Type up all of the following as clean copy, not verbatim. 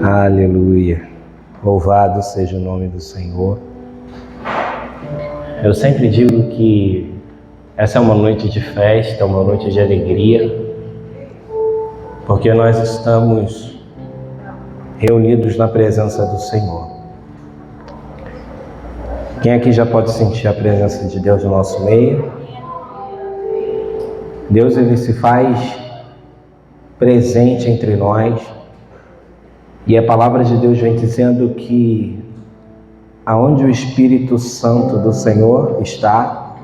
Aleluia. Louvado seja o nome do Senhor. Eu sempre digo que essa é uma noite de festa, uma noite de alegria, porque nós estamos reunidos na presença do Senhor. Quem aqui já pode sentir a presença de Deus no nosso meio? Deus, ele se faz presente entre nós, e a palavra de Deus vem dizendo que aonde o Espírito Santo do Senhor está,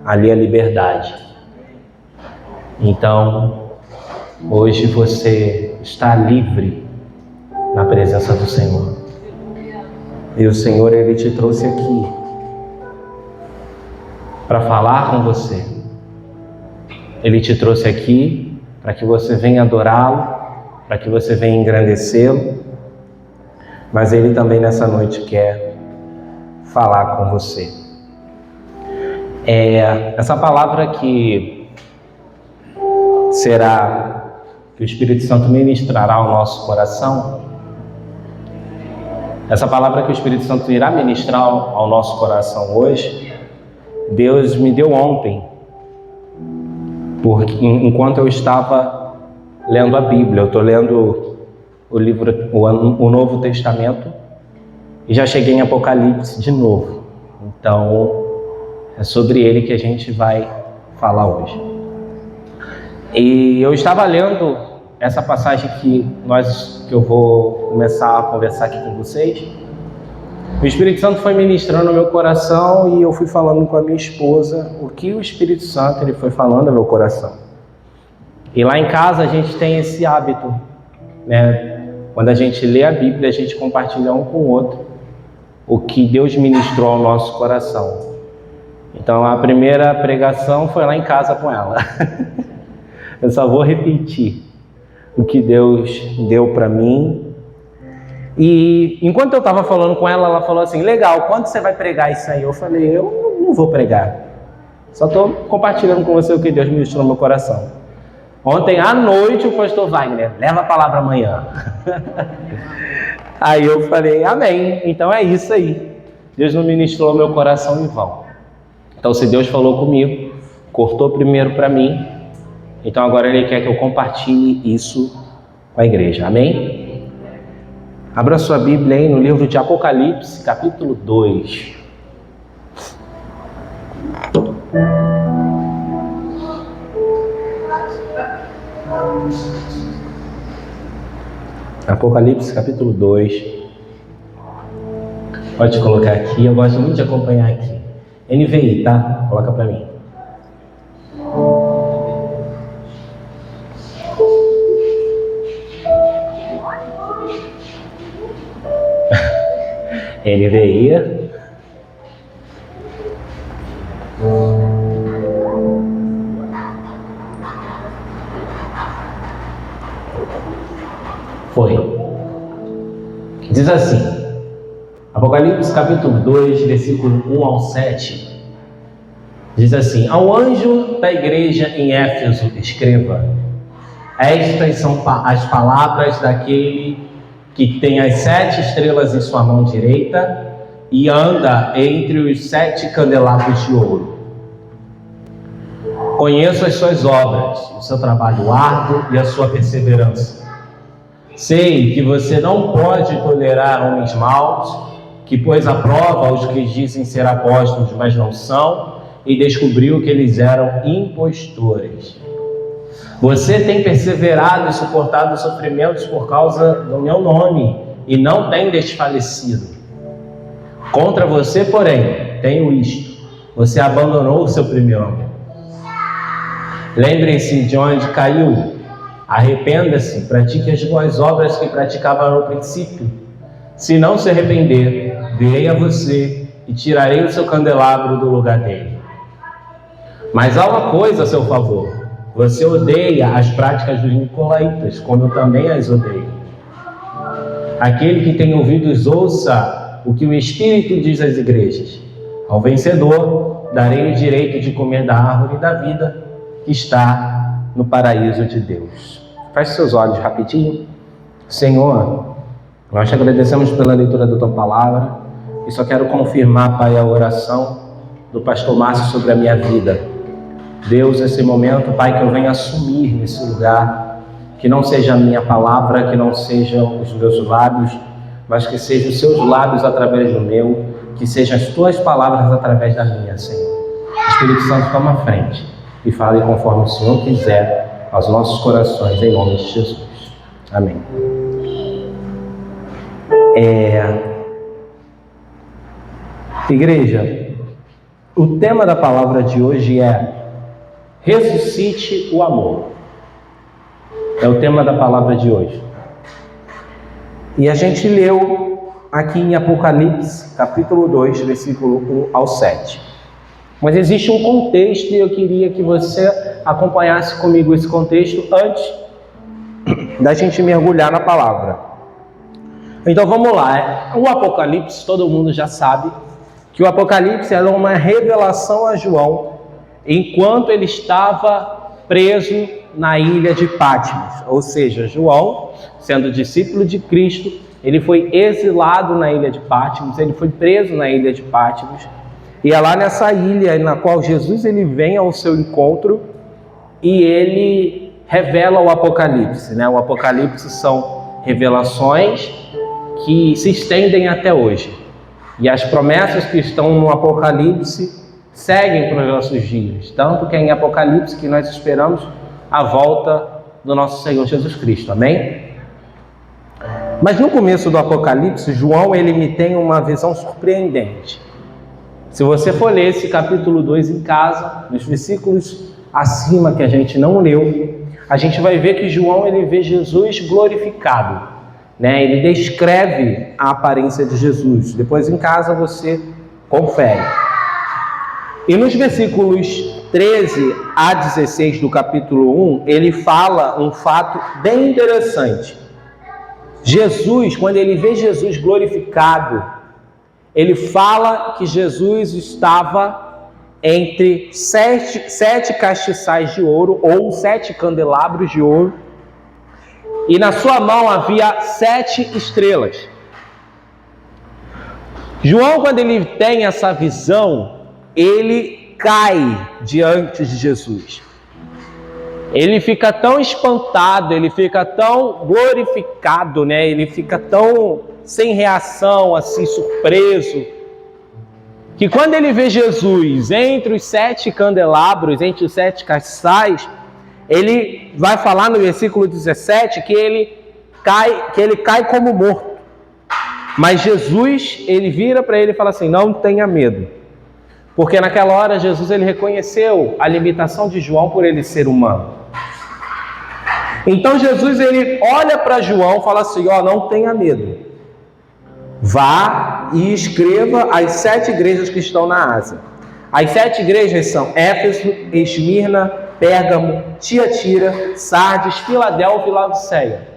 ali é liberdade. Então, hoje você está livre na presença do Senhor. E o Senhor, ele te trouxe aqui para falar com você. Ele te trouxe aqui para que você venha adorá-lo, para que você venha engrandecê-lo, mas ele também nessa noite quer falar com você. Essa palavra que o Espírito Santo ministrará ao nosso coração, essa palavra que o Espírito Santo irá ministrar ao nosso coração hoje, Deus me deu ontem, porque enquanto eu estava lendo a Bíblia. Eu estou lendo o livro, o Novo Testamento, e já cheguei em Apocalipse de novo. Então, é sobre ele que a gente vai falar hoje. E eu estava lendo essa passagem que eu vou começar a conversar aqui com vocês. O Espírito Santo foi ministrando no meu coração e eu fui falando com a minha esposa o que o Espírito Santo ele foi falando no meu coração. E lá em casa a gente tem esse hábito, né? Quando a gente lê a Bíblia, a gente compartilha um com o outro o que Deus ministrou ao nosso coração. Então a primeira pregação foi lá em casa com ela. Eu só vou repetir o que Deus deu para mim. E enquanto eu estava falando com ela, ela falou assim: legal, quando você vai pregar isso aí? Eu falei: eu não vou pregar. Só estou compartilhando com você o que Deus ministrou no meu coração. Ontem à noite o pastor Wagner, leva a palavra amanhã. Aí eu falei: amém, então é isso aí. Deus não ministrou meu coração em vão. Então se Deus falou comigo, cortou primeiro para mim, então agora Ele quer que eu compartilhe isso com a igreja, amém? Abra sua Bíblia aí no livro de Apocalipse, capítulo 2. Apocalipse capítulo 2. Pode colocar aqui, eu gosto muito de acompanhar aqui. NVI, tá? Coloca pra mim. NVI. Foi. Diz assim, Apocalipse capítulo 2, versículo 1 ao 7. Diz assim: ao anjo da igreja em Éfeso escreva: estas são as palavras daquele que tem as 7 estrelas em sua mão direita e anda entre os 7 candelabros de ouro. Conheço as suas obras, o seu trabalho árduo e a sua perseverança. Sei que você não pode tolerar homens maus, que pôs à prova os que dizem ser apóstolos, mas não são, e descobriu que eles eram impostores. Você tem perseverado e suportado sofrimentos por causa do meu nome, e não tem desfalecido. Contra você, porém, tenho isto: você abandonou o seu primeiro amor. Lembre-se de onde caiu. Arrependa-se, pratique as boas obras que praticava no princípio. Se não se arrepender, virei a você e tirarei o seu candelabro do lugar dele. Mas há uma coisa a seu favor: você odeia as práticas dos nicolaítas, como eu também as odeio. Aquele que tem ouvidos, ouça o que o Espírito diz às igrejas. Ao vencedor, darei o direito de comer da árvore da vida que está no paraíso de Deus. Feche seus olhos rapidinho. Senhor, nós te agradecemos pela leitura da Tua Palavra e só quero confirmar, Pai, a oração do pastor Márcio sobre a minha vida. Deus, nesse momento, Pai, que eu venha assumir nesse lugar, que não seja a minha palavra, que não sejam os meus lábios, mas que sejam os seus lábios através do meu, que sejam as Tuas palavras através da minha, Senhor. Espírito Santo, toma a frente e fale conforme o Senhor quiser aos nossos corações, em nome de Jesus. Amém. Igreja, o tema da palavra de hoje é ressuscite o amor. É o tema da palavra de hoje. E a gente leu aqui em Apocalipse, capítulo 2, versículo 1 ao 7. Mas existe um contexto e eu queria que você acompanhasse comigo esse contexto antes da gente mergulhar na palavra. Então vamos lá. O Apocalipse, todo mundo já sabe que o Apocalipse era uma revelação a João enquanto ele estava preso na ilha de Patmos. Ou seja, João, sendo discípulo de Cristo, ele foi exilado na ilha de Patmos, ele foi preso na ilha de Patmos. E é lá nessa ilha na qual Jesus ele vem ao seu encontro e ele revela o Apocalipse, né? O Apocalipse são revelações que se estendem até hoje. E as promessas que estão no Apocalipse seguem para os nossos dias. Tanto que é em Apocalipse que nós esperamos a volta do nosso Senhor Jesus Cristo. Amém? Mas no começo do Apocalipse, João ele me tem uma visão surpreendente. Se você for ler esse capítulo 2 em casa, nos versículos acima que a gente não leu, a gente vai ver que João ele vê Jesus glorificado, né? Ele descreve a aparência de Jesus. Depois em casa você confere. E nos versículos 13 a 16 do capítulo 1, ele fala um fato bem interessante. Jesus, quando ele vê Jesus glorificado, ele fala que Jesus estava entre sete castiçais de ouro, ou 7 candelabros de ouro, e na sua mão havia 7 estrelas. João, quando ele tem essa visão, ele cai diante de Jesus. Ele fica tão espantado, ele fica tão glorificado, né? Ele fica tão sem reação, assim, surpreso, que quando ele vê Jesus entre os 7 candelabros, entre os 7 castiçais, ele vai falar no versículo 17 que ele cai como morto. Mas Jesus, ele vira para ele e fala assim: não tenha medo. Porque naquela hora Jesus ele reconheceu a limitação de João por ele ser humano. Então Jesus ele olha para João e fala assim: ó, não tenha medo. Vá e escreva as 7 igrejas que estão na Ásia. As 7 igrejas são Éfeso, Esmirna, Pérgamo, Tiatira, Sardes, Filadélfia e Laodiceia.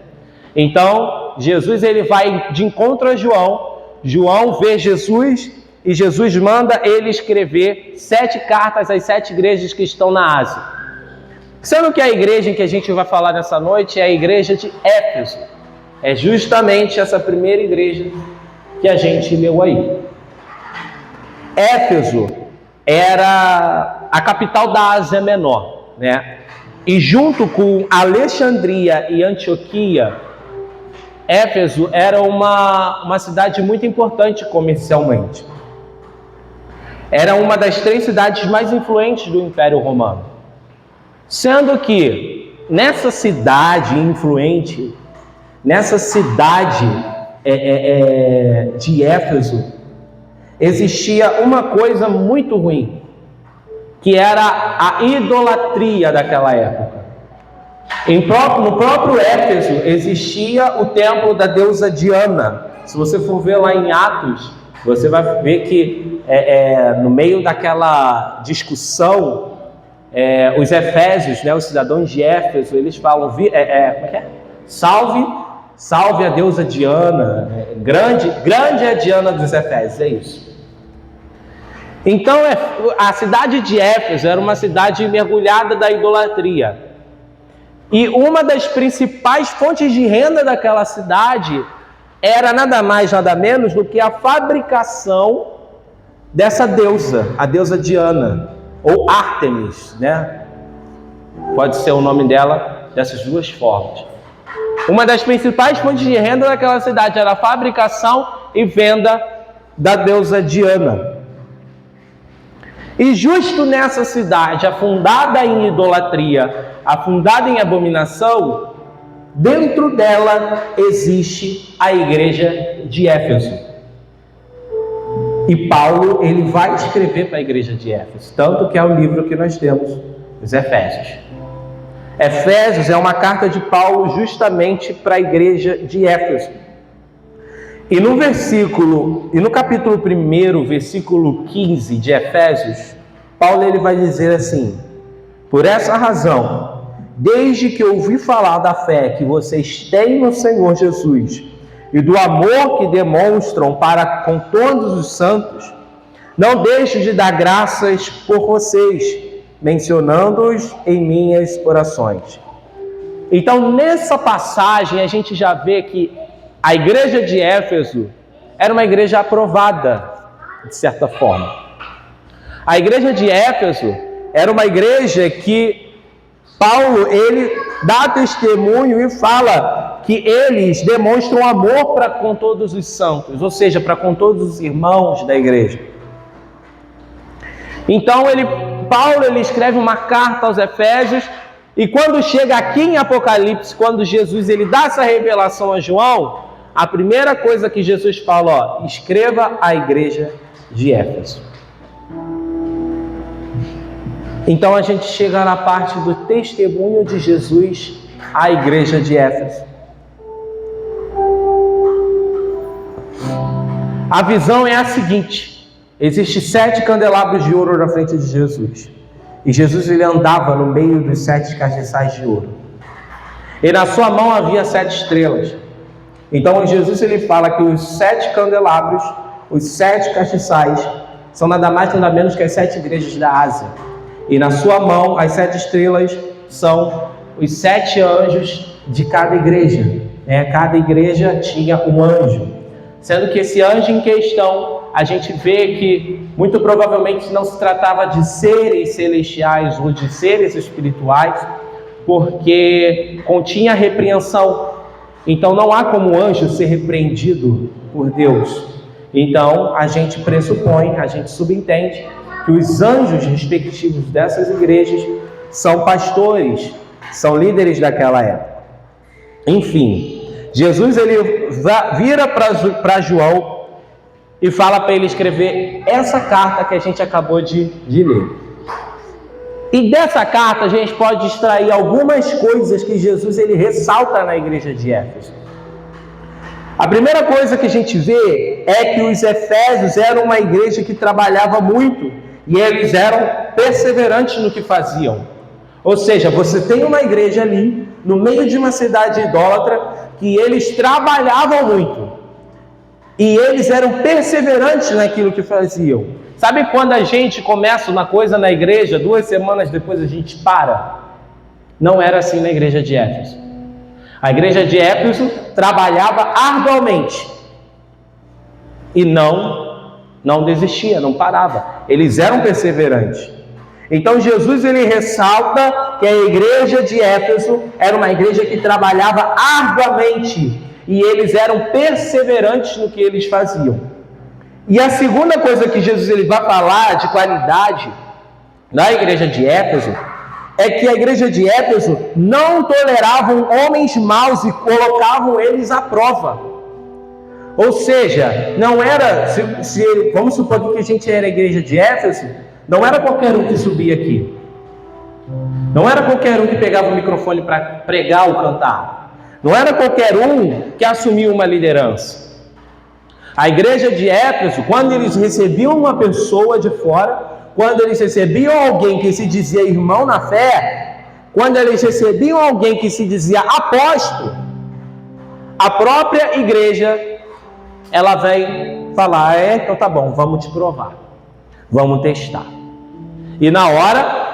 Então Jesus ele vai de encontro a João. João vê Jesus e Jesus manda ele escrever 7 cartas às 7 igrejas que estão na Ásia. Sendo que a igreja em que a gente vai falar nessa noite é a igreja de Éfeso. É justamente essa primeira igreja que a gente leu aí. Éfeso era a capital da Ásia Menor, né? E junto com Alexandria e Antioquia, Éfeso era uma cidade muito importante comercialmente. Era uma das 3 cidades mais influentes do Império Romano. Sendo que nessa cidade influente, nessa cidade de Éfeso, existia uma coisa muito ruim, que era a idolatria daquela época. No próprio Éfeso existia o templo da deusa Diana. Se você for ver lá em Atos, você vai ver que no meio daquela discussão, os efésios, né, os cidadãos de Éfeso, eles falam, salve a deusa Diana, grande é a Diana dos Efésios, é isso. Então a cidade de Éfeso era uma cidade mergulhada da idolatria. E uma das principais fontes de renda daquela cidade era nada mais, nada menos do que a fabricação dessa deusa, a deusa Diana, ou Ártemis, né? Pode ser o nome dela dessas duas formas. Uma das principais fontes de renda daquela cidade era a fabricação e venda da deusa Diana. E justo nessa cidade, afundada em idolatria, afundada em abominação, dentro dela existe a igreja de Éfeso. E Paulo, ele vai escrever para a igreja de Éfeso, tanto que é o livro que nós temos, os Efésios. Efésios é uma carta de Paulo justamente para a igreja de Éfeso. E no capítulo 1, versículo 15 de Efésios, Paulo ele vai dizer assim: por essa razão, desde que ouvi falar da fé que vocês têm no Senhor Jesus e do amor que demonstram para com todos os santos, não deixo de dar graças por vocês, mencionando-os em minhas orações. Então, nessa passagem, a gente já vê que a igreja de Éfeso era uma igreja aprovada, de certa forma. A igreja de Éfeso era uma igreja que Paulo, ele dá testemunho e fala que eles demonstram amor para com todos os santos, ou seja, para com todos os irmãos da igreja. Então, Paulo ele escreve uma carta aos Efésios, e quando chega aqui em Apocalipse, quando Jesus ele dá essa revelação a João, a primeira coisa que Jesus fala, escreva a igreja de Éfeso. Então a gente chega na parte do testemunho de Jesus à igreja de Éfeso. A visão é a seguinte: existem 7 candelabros de ouro na frente de Jesus. E Jesus ele andava no meio dos 7 castiçais de ouro. E na sua mão havia 7 estrelas. Então Jesus ele fala que os 7 candelabros, os 7 castiçais, são nada mais nada menos que as 7 igrejas da Ásia. E na sua mão, as 7 estrelas são os 7 anjos de cada igreja. Cada igreja tinha um anjo. Sendo que esse anjo em questão, a gente vê que muito provavelmente não se tratava de seres celestiais ou de seres espirituais, porque continha repreensão. Então não há como o anjo ser repreendido por Deus. Então a gente pressupõe, a gente subentende que os anjos respectivos dessas igrejas são pastores, são líderes daquela época. Enfim, Jesus ele vira para João e fala para ele escrever essa carta que a gente acabou de ler. E dessa carta a gente pode extrair algumas coisas que Jesus ele ressalta na igreja de Éfeso. A primeira coisa que a gente vê é que os Efésios eram uma igreja que trabalhava muito e eles eram perseverantes no que faziam. Ou seja, você tem uma igreja ali, no meio de uma cidade idólatra, que eles trabalhavam muito. E eles eram perseverantes naquilo que faziam. Sabe quando a gente começa uma coisa na igreja, 2 semanas depois a gente para? Não era assim na igreja de Éfeso. A igreja de Éfeso trabalhava arduamente. E não desistia, não parava. Eles eram perseverantes. Então Jesus ele ressalta que a igreja de Éfeso era uma igreja que trabalhava arduamente e eles eram perseverantes no que eles faziam. E a segunda coisa que Jesus ele vai falar de qualidade na igreja de Éfeso é que a igreja de Éfeso não toleravam homens maus e colocavam eles à prova. Ou seja, não era, vamos supor que a gente era a igreja de Éfeso, não era qualquer um que subia aqui. Não era qualquer um que pegava o microfone para pregar ou cantar. Não era qualquer um que assumia uma liderança. A igreja de Éfeso, quando eles recebiam uma pessoa de fora, quando eles recebiam alguém que se dizia irmão na fé, quando eles recebiam alguém que se dizia apóstolo, a própria igreja, ela vem falar, então tá bom, vamos te provar, vamos testar. E na hora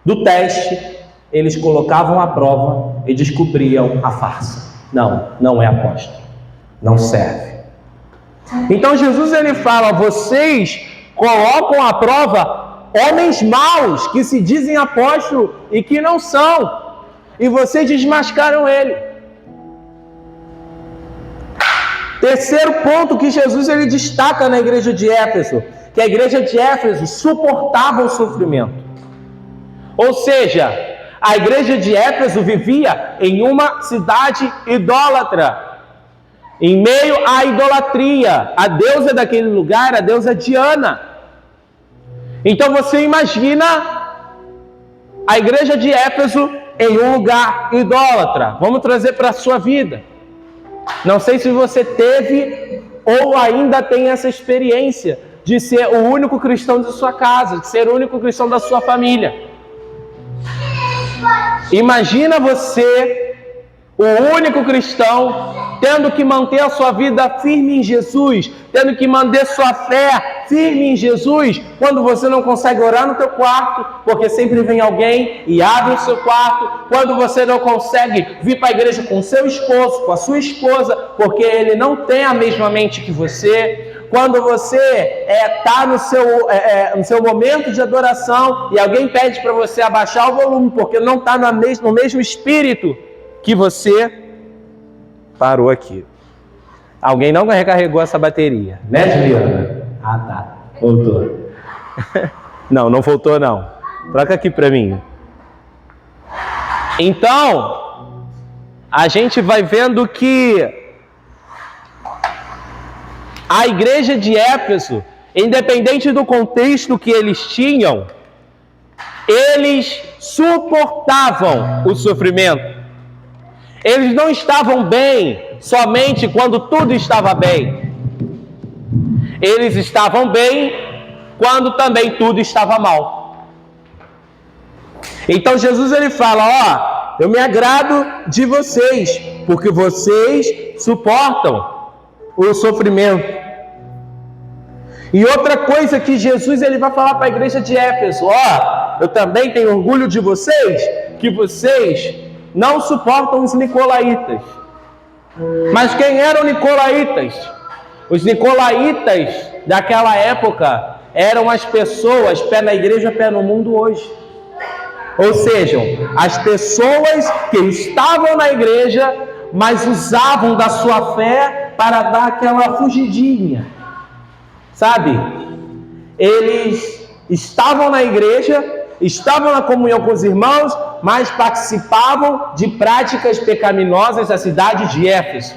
do teste, eles colocavam à prova e descobriam a farsa. Não é apóstolo. Não serve. Então Jesus ele fala: vocês colocam à prova homens maus que se dizem apóstolos e que não são, e vocês desmascaram ele. Terceiro ponto que Jesus ele destaca na igreja de Éfeso, que a igreja de Éfeso suportava o sofrimento. Ou seja, a igreja de Éfeso vivia em uma cidade idólatra, em meio à idolatria. A deusa daquele lugar, a deusa Diana. Então você imagina a igreja de Éfeso em um lugar idólatra. Vamos trazer para a sua vida. Não sei se você teve ou ainda tem essa experiência de ser o único cristão de sua casa, de ser o único cristão da sua família. Imagina você, o único cristão, tendo que manter a sua vida firme em Jesus, tendo que manter sua fé firme em Jesus, quando você não consegue orar no teu quarto, porque sempre vem alguém e abre o seu quarto, quando você não consegue vir para a igreja com seu esposo, com a sua esposa, porque ele não tem a mesma mente que você, quando você está no seu momento de adoração e alguém pede para você abaixar o volume, porque não está no mesmo espírito que você. Parou aqui. Alguém não recarregou essa bateria, né, Juliana? Ah, tá. Voltou. Não voltou não. Troca aqui para mim. Então, a gente vai vendo que a igreja de Éfeso, independente do contexto que eles tinham, eles suportavam o sofrimento. Eles não estavam bem somente quando tudo estava bem. Eles estavam bem quando também tudo estava mal. Então Jesus ele fala: eu me agrado de vocês, porque vocês suportam o sofrimento. E outra coisa que Jesus ele vai falar para a igreja de Éfeso: eu também tenho orgulho de vocês, que vocês não suportam os nicolaítas. Mas quem eram nicolaítas? Os nicolaítas daquela época eram as pessoas, pé na igreja, pé no mundo hoje. Ou seja, as pessoas que estavam na igreja, mas usavam da sua fé para dar aquela fugidinha. Sabe? Eles estavam na igreja, estavam na comunhão com os irmãos, mas participavam de práticas pecaminosas da cidade de Éfeso.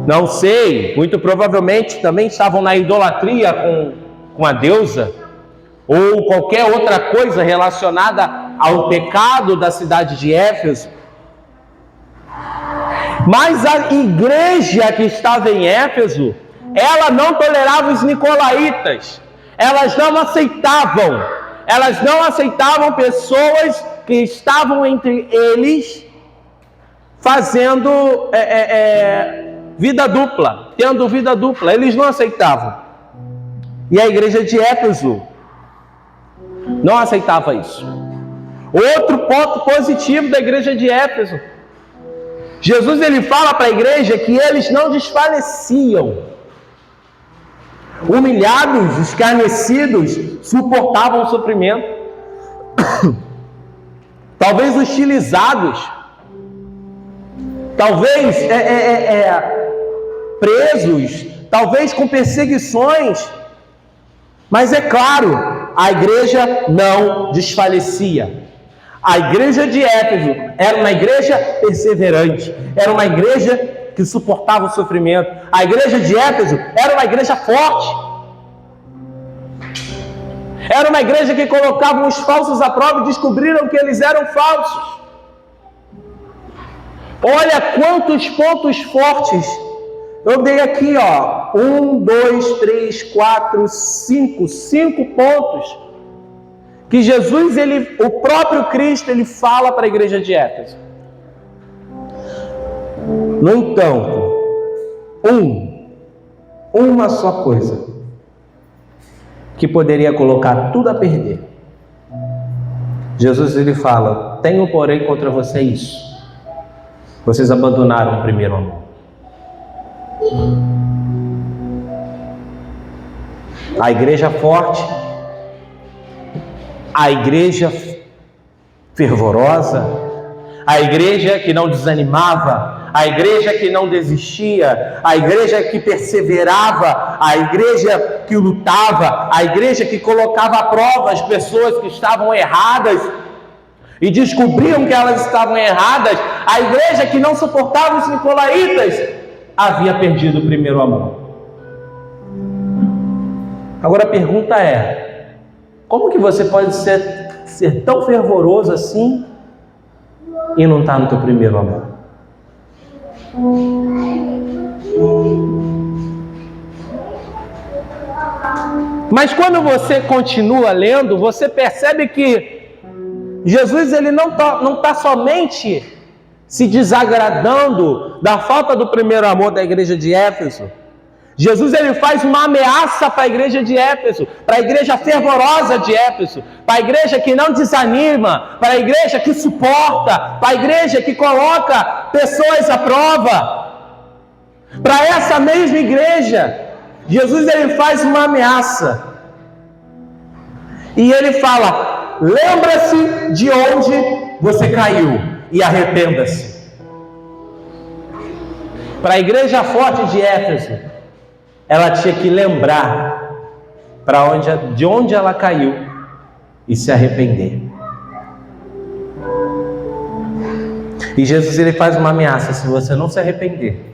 Não sei, muito provavelmente também estavam na idolatria com a deusa, ou qualquer outra coisa relacionada ao pecado da cidade de Éfeso. Mas a igreja que estava em Éfeso, ela não tolerava os nicolaítas. Elas não aceitavam pessoas que estavam entre eles fazendo vida dupla, tendo vida dupla. Eles não aceitavam. E a igreja de Éfeso não aceitava isso. Outro ponto positivo da igreja de Éfeso: Jesus ele fala para a igreja que eles não desfaleciam. Humilhados, escarnecidos, suportavam o sofrimento. Talvez hostilizados, talvez presos, talvez com perseguições. Mas é claro, a igreja não desfalecia. A igreja de Éfeso era uma igreja perseverante, era uma igreja que suportava o sofrimento. A igreja de Éfeso era uma igreja forte. Era uma igreja que colocava os falsos à prova e descobriram que eles eram falsos. Olha quantos pontos fortes. Eu dei aqui, 1, 2, 3, 4, 5 pontos que Jesus, o próprio Cristo, ele fala para a igreja de Éfeso. No entanto, uma só coisa que poderia colocar tudo a perder. Jesus ele fala: tenho porém contra vocês: vocês abandonaram o primeiro amor. A igreja forte, a igreja fervorosa, a igreja que não desanimava, a igreja que não desistia, a igreja que perseverava, a igreja que lutava, a igreja que colocava à prova as pessoas que estavam erradas e descobriam que elas estavam erradas, a igreja que não suportava os nicolaítas, havia perdido o primeiro amor. Agora a pergunta é: como que você pode ser tão fervoroso assim e não estar no teu primeiro amor? Mas quando você continua lendo, você percebe que Jesus ele não está somente se desagradando da falta do primeiro amor da igreja de Éfeso. Jesus ele faz uma ameaça para a igreja de Éfeso, para a igreja fervorosa de Éfeso, para a igreja que não desanima, para a igreja que suporta, para a igreja que coloca pessoas à prova. Para essa mesma igreja, Jesus ele faz uma ameaça. E ele fala: lembra-se de onde você caiu e arrependa-se. Para a igreja forte de Éfeso, ela tinha que lembrar de onde ela caiu e se arrepender. E Jesus ele faz uma ameaça: se você não se arrepender,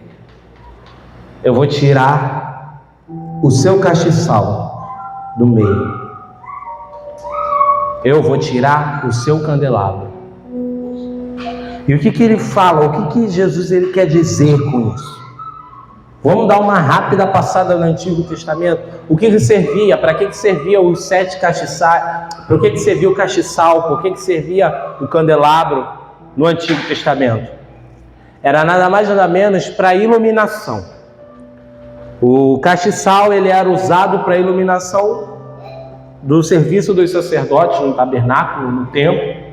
eu vou tirar o seu castiçal do meio. Eu vou tirar o seu candelabro. E o que ele fala? O que Jesus ele quer dizer com isso? Vamos dar uma rápida passada no Antigo Testamento. O que servia? Para que servia os 7 castiçais? Para que servia o castiçal? Por que servia o candelabro no Antigo Testamento? Era nada mais nada menos para iluminação. O castiçal ele era usado para iluminação do serviço dos sacerdotes no tabernáculo, no templo.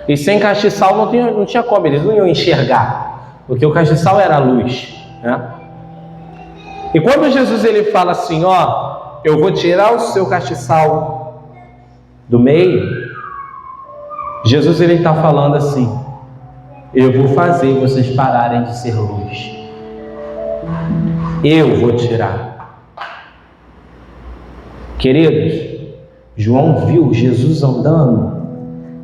E sem castiçal não tinha como, eles não iam enxergar, porque o castiçal era a luz, né? E quando Jesus ele fala assim: ó, eu vou tirar o seu castiçal do meio, Jesus ele está falando assim: eu vou fazer vocês pararem de ser luz. Eu vou tirar. Queridos, João viu Jesus andando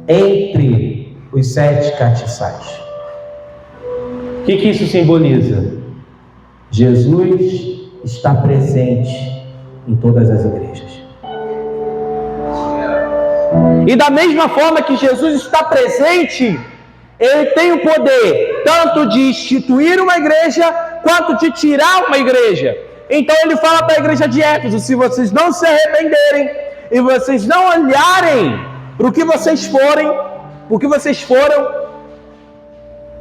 entre os 7 castiçais. O que isso simboliza? Jesus está presente em todas as igrejas. E da mesma forma que Jesus está presente, ele tem o poder tanto de instituir uma igreja quanto de tirar uma igreja. Então ele fala para a igreja de Éfeso: se vocês não se arrependerem e vocês não olharem para o que vocês foram,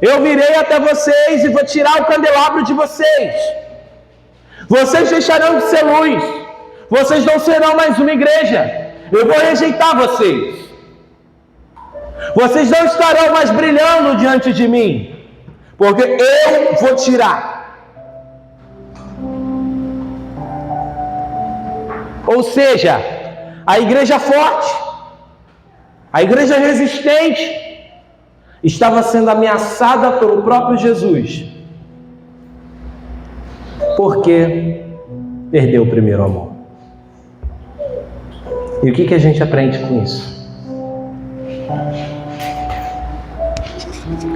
eu virei até vocês e vou tirar o candelabro de vocês. Vocês deixarão de ser luz. Vocês não serão mais uma igreja. Eu vou rejeitar vocês. Vocês não estarão mais brilhando diante de mim, porque eu vou tirar. Ou seja, a igreja forte, a igreja resistente, estava sendo ameaçada pelo próprio Jesus, porque perdeu o primeiro amor. E o que a gente aprende com isso?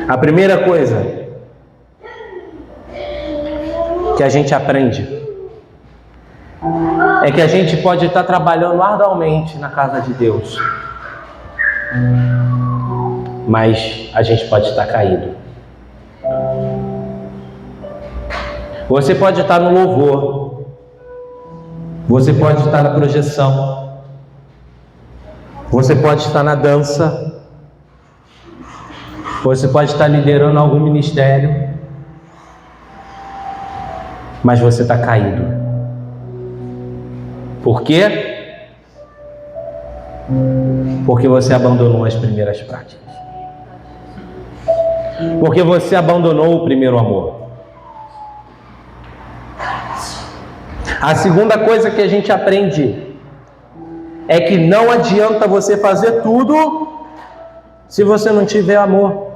A primeira coisa que a gente aprende é que a gente pode estar trabalhando arduamente na casa de Deus, mas a gente pode estar caído. Você pode estar no louvor, você pode estar na projeção, você pode estar na dança, você pode estar liderando algum ministério, mas você está caído. Por quê? Porque você abandonou as primeiras práticas. Porque você abandonou o primeiro amor. A segunda coisa que a gente aprende é que não adianta você fazer tudo se você não tiver amor.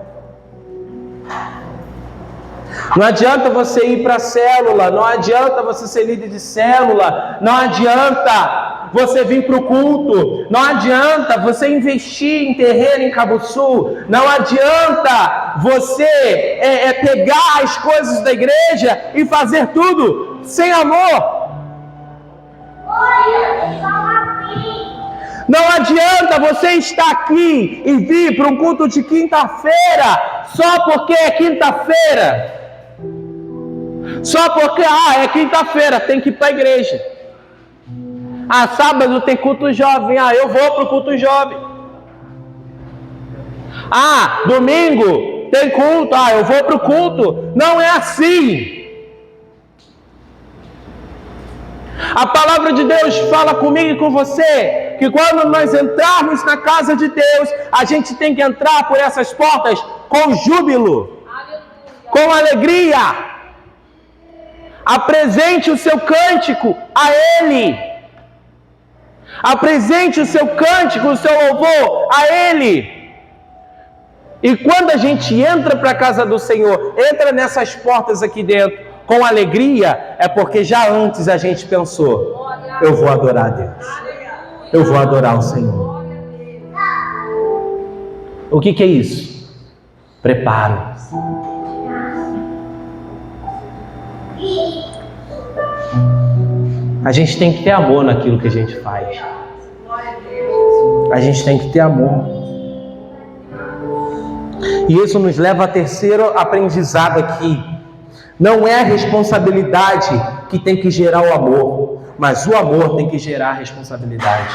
Não adianta você ir para a célula, não adianta você ser líder de célula, não adianta você vir para o culto, não adianta você investir em terreiro em Cabo Sul, não adianta você pegar as coisas da igreja e fazer tudo sem amor. Não adianta você estar aqui e vir para um culto de quinta-feira só porque é quinta-feira. Só porque, é quinta-feira, tem que ir para a igreja. Sábado tem culto jovem, eu vou para o culto jovem. Domingo tem culto, eu vou para o culto. Não é assim. A palavra de Deus fala comigo e com você, que quando nós entrarmos na casa de Deus, a gente tem que entrar por essas portas com júbilo, com alegria. Apresente o seu cântico a Ele. Apresente o seu cântico, o seu louvor a Ele. E quando a gente entra para a casa do Senhor, entra nessas portas aqui dentro com alegria, é porque já antes a gente pensou: eu vou adorar a Deus. Eu vou adorar o Senhor. O que é isso? Preparo. A gente tem que ter amor naquilo que a gente faz. A gente tem que ter amor. E isso nos leva ao terceiro aprendizado aqui. Não é a responsabilidade que tem que gerar o amor, mas o amor tem que gerar a responsabilidade.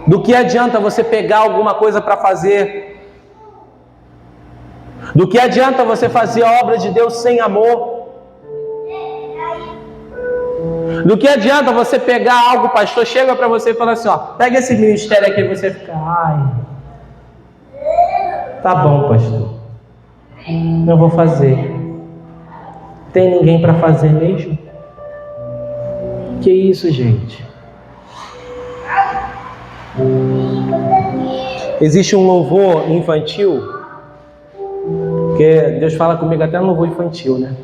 Do que adianta você pegar alguma coisa para fazer? Do que adianta você fazer a obra de Deus sem amor? Do que adianta você pegar algo, o pastor chega para você e fala assim, pega esse ministério aqui, e você fica, tá bom, pastor, eu vou fazer. Tem ninguém para fazer mesmo? Que isso, gente? Existe um louvor infantil, porque Deus fala comigo até no louvor infantil, né?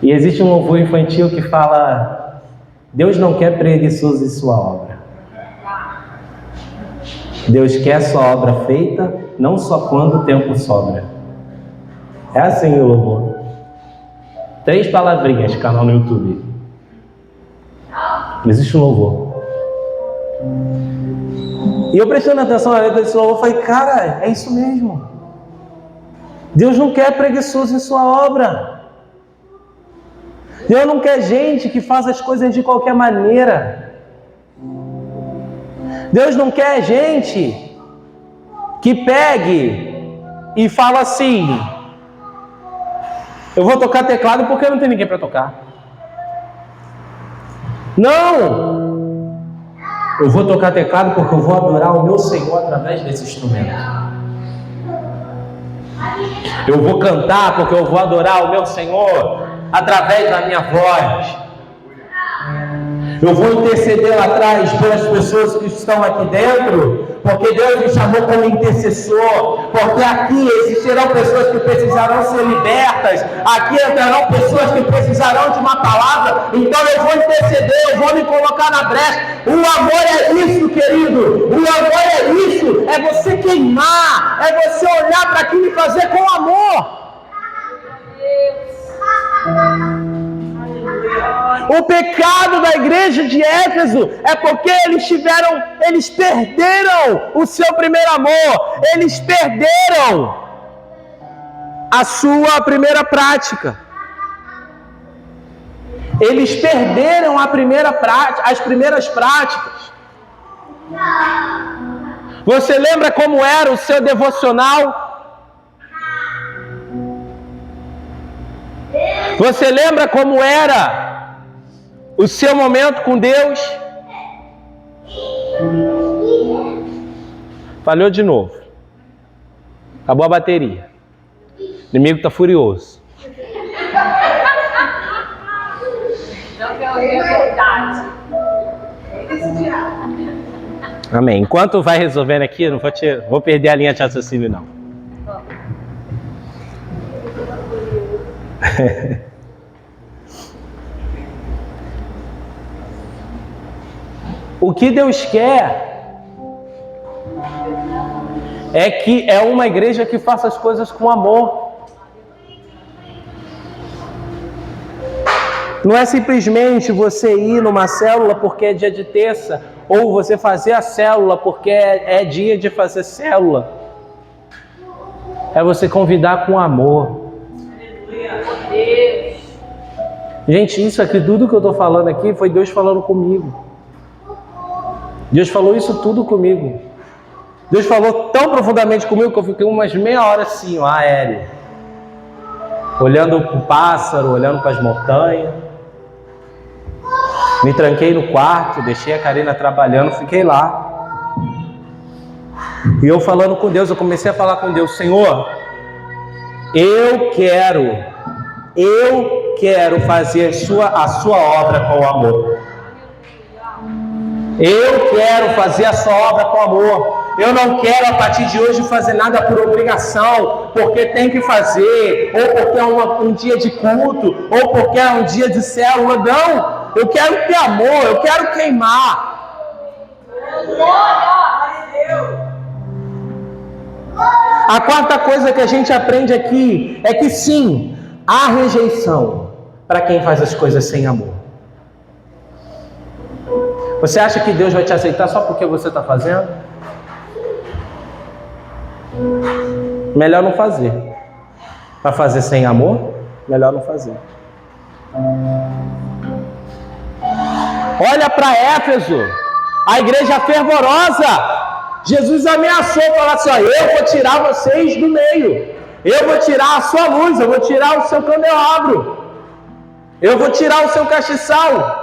E existe um louvor infantil que fala: Deus não quer preguiçoso em sua obra. Deus quer sua obra feita, não só quando o tempo sobra. É assim o louvor. 3 palavrinhas, canal no YouTube. Existe um louvor. E eu prestando atenção na letra desse louvor, falei, cara, é isso mesmo. Deus não quer preguiçoso em sua obra. Deus não quer gente que faz as coisas de qualquer maneira. Deus não quer gente que pegue e fala assim: eu vou tocar teclado porque não tem ninguém para tocar. Não! Eu vou tocar teclado porque eu vou adorar o meu Senhor através desse instrumento. Eu vou cantar porque eu vou adorar o meu Senhor através da minha voz. Eu vou interceder lá atrás pelas pessoas que estão aqui dentro, porque Deus me chamou como intercessor, porque aqui existirão pessoas que precisarão ser libertas, aqui entrarão pessoas que precisarão de uma palavra, então eu vou interceder, eu vou me colocar na brecha. O amor é isso, querido, o amor é isso, é você queimar, é você olhar para aquilo e fazer com amor. O pecado da igreja de Éfeso é porque eles perderam o seu primeiro amor, eles perderam a sua primeira prática, eles perderam as primeiras práticas. Você lembra como era o seu devocional? Você lembra como era o seu momento com Deus? Falhou de novo. Acabou a bateria. O inimigo está furioso. Amém. Enquanto vai resolvendo aqui, eu não vou perder a linha de raciocínio, não. O que Deus quer é que é uma igreja que faça as coisas com amor. Não é simplesmente você ir numa célula porque é dia de terça, ou você fazer a célula porque é dia de fazer célula. É você convidar com amor. Gente, isso aqui, tudo que eu estou falando aqui, foi Deus falando comigo. Deus falou isso tudo comigo. Deus falou tão profundamente comigo que eu fiquei umas meia hora assim, ó, aéreo. Olhando para o pássaro, olhando para as montanhas. Me tranquei no quarto, deixei a Karina trabalhando, fiquei lá. E eu falando com Deus, eu comecei a falar com Deus: Senhor, eu quero fazer a sua obra com amor. Eu quero fazer a sua obra com amor. Eu não quero a partir de hoje fazer nada por obrigação, porque tem que fazer, ou porque é um dia de culto, ou porque é um dia de célula. Não, eu quero ter amor, eu quero queimar. A quarta coisa que a gente aprende aqui é que sim, há rejeição para quem faz as coisas sem amor. Você acha que Deus vai te aceitar só porque você está fazendo? Melhor não fazer. Para fazer sem amor, melhor não fazer. Olha para Éfeso, a igreja fervorosa. Jesus ameaçou, falar assim: ó, eu vou tirar vocês do meio. Eu vou tirar a sua luz, eu vou tirar o seu candelabro. Eu vou tirar o seu castiçal.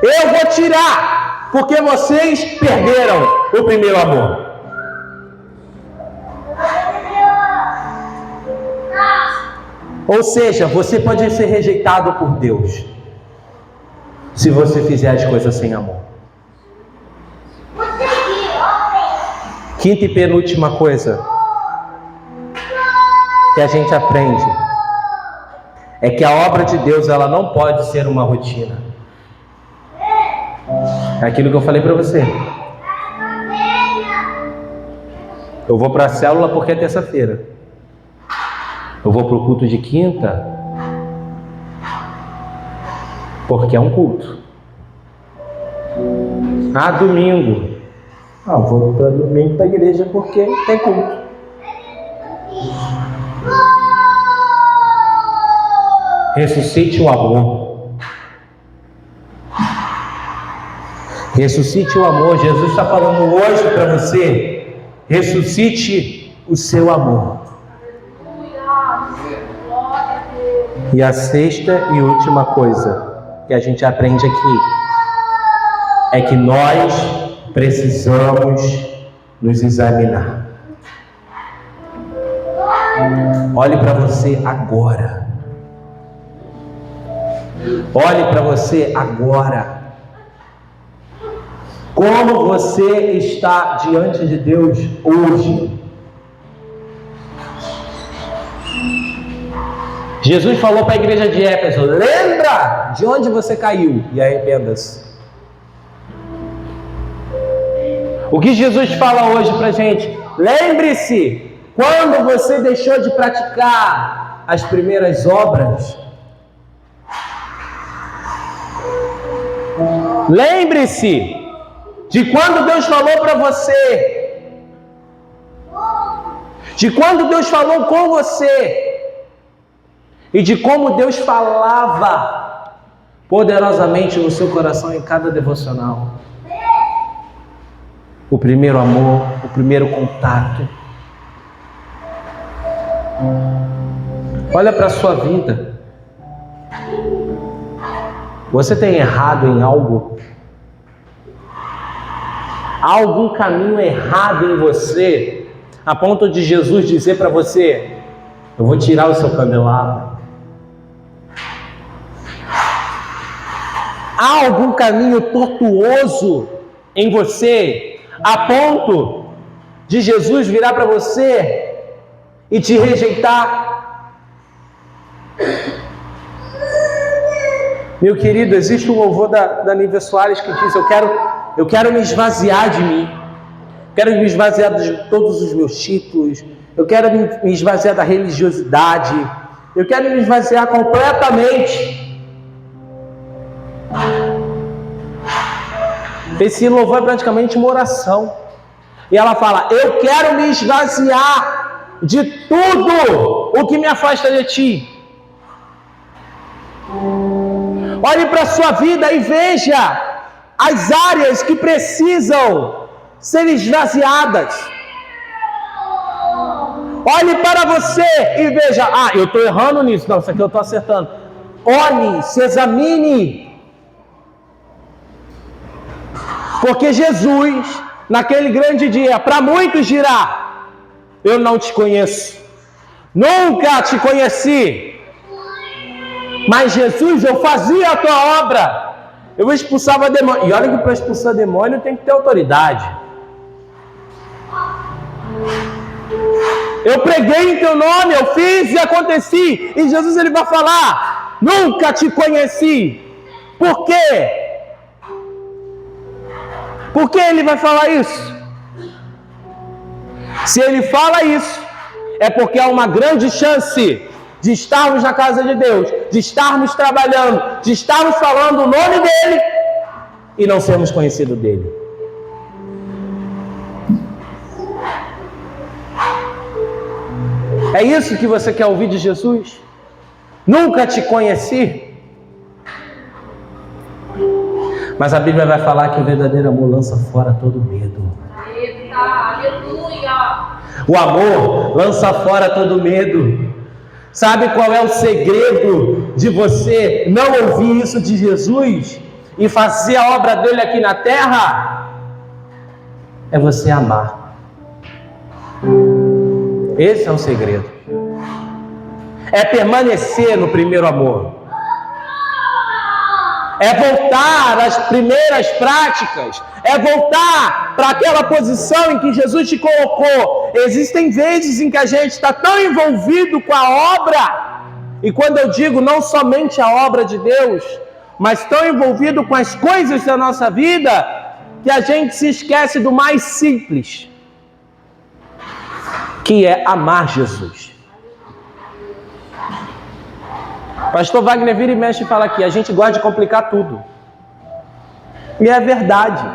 Eu vou tirar, porque vocês perderam o primeiro amor. Ou seja, você pode ser rejeitado por Deus se você fizer as coisas sem amor. Quinta e penúltima coisa que a gente aprende é que a obra de Deus, ela não pode ser uma rotina. É aquilo que eu falei para você. Eu vou para a célula porque é terça-feira. Eu vou para o culto de quinta porque é um culto. Ah, domingo. Ah, eu vou para domingo para a igreja porque tem culto. Ressuscite o amor. Ressuscite o amor. Jesus está falando hoje para você: ressuscite o seu amor. E a sexta e última coisa que a gente aprende aqui é que nós precisamos nos examinar. Olhe para você agora. Olhe para você agora. Como você está diante de Deus hoje? Jesus falou para a igreja de Éfeso: lembra de onde você caiu e arrependa-se. O que Jesus fala hoje para a gente? Lembre-se, quando você deixou de praticar as primeiras obras. Lembre-se de quando Deus falou para você, de quando Deus falou com você, e de como Deus falava poderosamente no seu coração em cada devocional. O primeiro amor, o primeiro contato. Olha para a sua vida. Você tem errado em algo? Há algum caminho errado em você, a ponto de Jesus dizer para você: eu vou tirar o seu candelabro? Há algum caminho tortuoso em você, a ponto de Jesus virar para você e te rejeitar? Meu querido, existe um louvor da Nívia Soares que diz: eu quero me esvaziar de mim, quero me esvaziar de todos os meus títulos, eu quero me esvaziar da religiosidade, eu quero me esvaziar completamente. Esse louvor é praticamente uma oração. E ela fala: eu quero me esvaziar de tudo o que me afasta de ti. Olhe para a sua vida e veja as áreas que precisam ser esvaziadas. Olhe para você e veja: eu estou errando nisso. Não, isso aqui eu estou acertando. Olhe, se examine. Porque Jesus, naquele grande dia, para muitos dirá: eu não te conheço, nunca te conheci. Mas Jesus, eu fazia a tua obra, eu expulsava demônio. E olha que para expulsar demônio tem que ter autoridade. Eu preguei em teu nome, eu fiz e aconteci. E Jesus, ele vai falar: nunca te conheci. Por quê? Por que ele vai falar isso? Se ele fala isso, é porque há uma grande chance de estarmos na casa de Deus, de estarmos trabalhando, de estarmos falando o nome dele e não sermos conhecidos dele. É isso que você quer ouvir de Jesus? Nunca te conheci. Mas a Bíblia vai falar que o verdadeiro amor lança fora todo medo. Eita, aleluia! O amor lança fora todo medo. Sabe qual é o segredo de você não ouvir isso de Jesus e fazer a obra dele aqui na terra? É você amar. Esse é o segredo. É permanecer no primeiro amor. É voltar às primeiras práticas. É voltar para aquela posição em que Jesus te colocou. Existem vezes em que a gente está tão envolvido com a obra, e quando eu digo não somente a obra de Deus, mas tão envolvido com as coisas da nossa vida, que a gente se esquece do mais simples, que é amar Jesus. Pastor Wagner vira e mexe e fala aqui: a gente gosta de complicar tudo. E é verdade.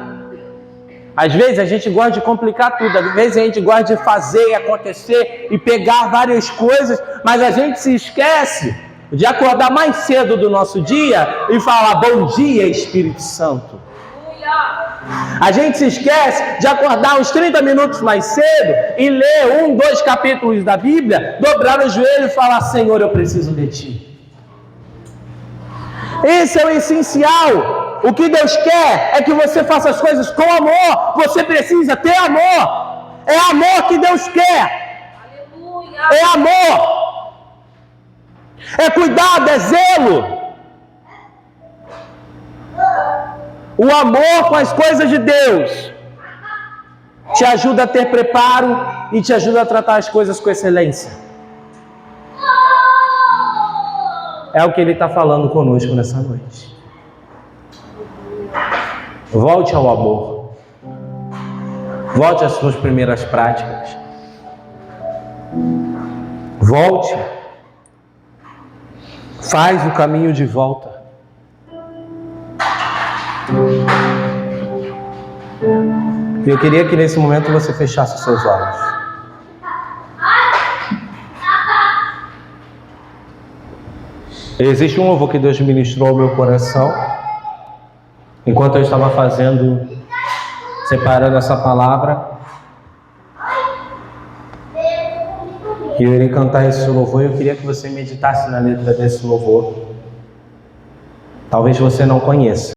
Às vezes a gente gosta de complicar tudo. Às vezes a gente gosta de fazer e acontecer e pegar várias coisas, mas a gente se esquece de acordar mais cedo do nosso dia e falar: bom dia, Espírito Santo. A gente se esquece de acordar uns 30 minutos mais cedo e ler 1, 2 capítulos da Bíblia, dobrar o joelho e falar: Senhor, eu preciso de Ti. Esse é o essencial. O que Deus quer é que você faça as coisas com amor. Você precisa ter amor. É amor que Deus quer. Aleluia! É amor. É cuidado, é zelo. O amor com as coisas de Deus te ajuda a ter preparo e te ajuda a tratar as coisas com excelência. É o que Ele está falando conosco nessa noite. Volte ao amor. Volte às suas primeiras práticas. Volte. Faz o caminho de volta. Eu queria que nesse momento você fechasse os seus olhos. Existe um louvor que Deus ministrou ao meu coração enquanto eu estava separando essa palavra. E eu irei cantar esse louvor e eu queria que você meditasse na letra desse louvor. Talvez você não conheça.